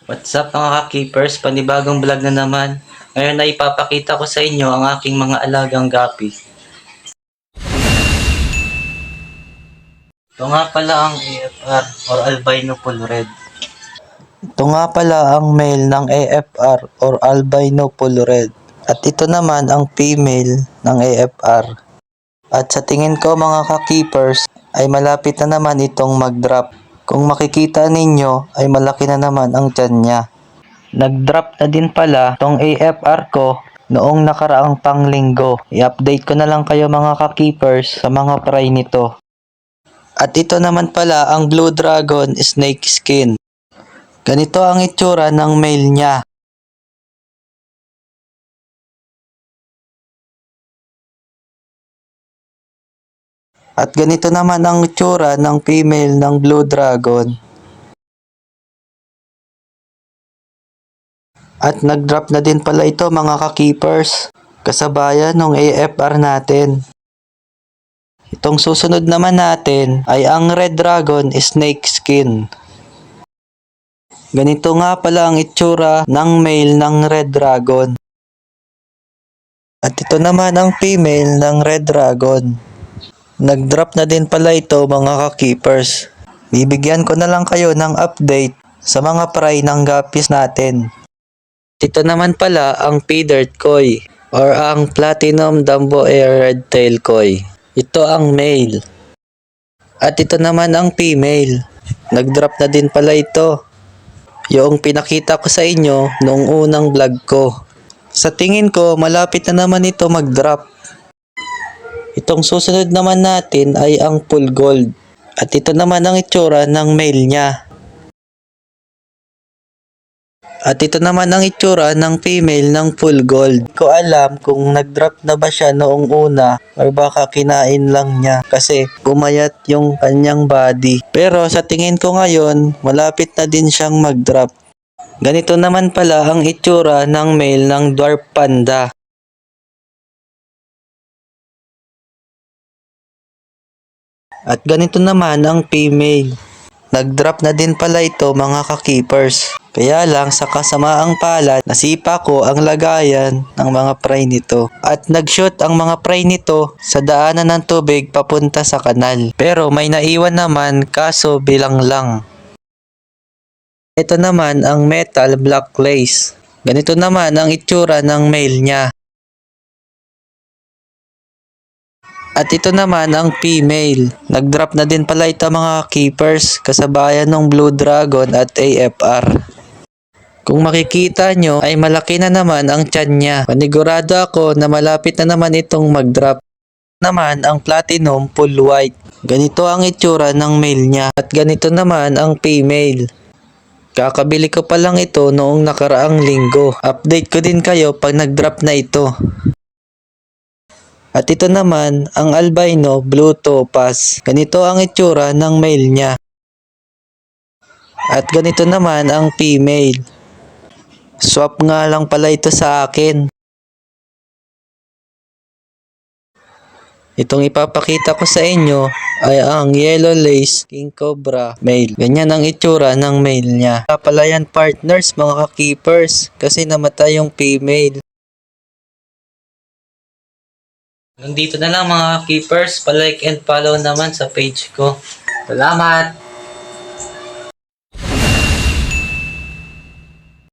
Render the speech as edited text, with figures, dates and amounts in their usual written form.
What's up mga ka-keepers? Panibagong vlog na naman. Ngayon ay ipapakita ko sa inyo ang aking mga alagang gapi. Ito nga pala ang AFR or Albino Full Red. Ito nga pala ang male ng AFR or Albino Full Red. At ito naman ang female ng AFR. At sa tingin ko mga ka-keepers ay malapit na naman itong mag-drop. Kung makikita ninyo ay malaki na naman ang tiyan niya. Nag-drop na din pala tong AFR ko noong nakaraang panglinggo. I-update ko na lang kayo mga ka-keepers sa mga fry nito. At ito naman pala ang Blue Dragon Snake Skin. Ganito ang itsura ng male niya. At ganito naman ang itsura ng female ng Blue Dragon. At nag-drop na din pala ito mga ka-keepers. Kasabayan ng AFR natin. Itong susunod naman natin ay ang Red Dragon Snake Skin. Ganito nga pala ang itsura ng male ng Red Dragon. At ito naman ang female ng Red Dragon. Nag-drop na din pala ito mga ka-keepers. Bibigyan ko na lang kayo ng update sa mga fry ng guppies natin. Ito naman pala ang P-Dirt Koi or ang Platinum Dumbo Air Red Tail Koi. Ito ang male. At ito naman ang female. Nag-drop na din pala ito. Yung pinakita ko sa inyo noong unang vlog ko. Sa tingin ko, malapit na naman ito mag-drop. Itong susunod naman natin ay ang full gold. At ito naman ang itsura ng male niya. At ito naman ang itsura ng female ng full gold. Hindi ko alam kung nag-drop na ba siya noong una or baka kinain lang niya kasi pumayat yung kanyang body. Pero sa tingin ko ngayon, malapit na din siyang mag-drop. Ganito naman pala ang itsura ng male ng Dwarf Panda. At ganito naman ang female. Nag-drop na din pala ito mga ka-keepers. Kaya lang sa kasamaang palad, nasipa ko ang lagayan ng mga fry nito. At nag-shoot ang mga fry nito sa daanan ng tubig papunta sa kanal. Pero may naiwan naman kaso bilang lang. Ito naman ang metal black lace. Ganito naman ang itsura ng male niya. At ito naman ang female. Nag-drop na din pala ito mga keepers kasabayan ng Blue Dragon at AFR. Kung makikita nyo ay malaki na naman ang tiyan niya. Panigurado ako na malapit na naman itong mag-drop. Naman ang Platinum Full White. Ganito ang itsura ng male niya. At ganito naman ang female. Kakabili ko pa lang ito noong nakaraang linggo. Update ko din kayo pag nag-drop na ito. At ito naman ang Albino Blue Topaz. Ganito ang itsura ng male niya. At ganito naman ang female. Swap nga lang pala ito sa akin. Itong ipapakita ko sa inyo ay ang Yellow Lace King Cobra male. Ganyan ang itsura ng male niya. Pala yan partners mga ka-keepers kasi namatay yung female. Nandito na lang mga keepers, pa-like and follow naman sa page ko. Salamat!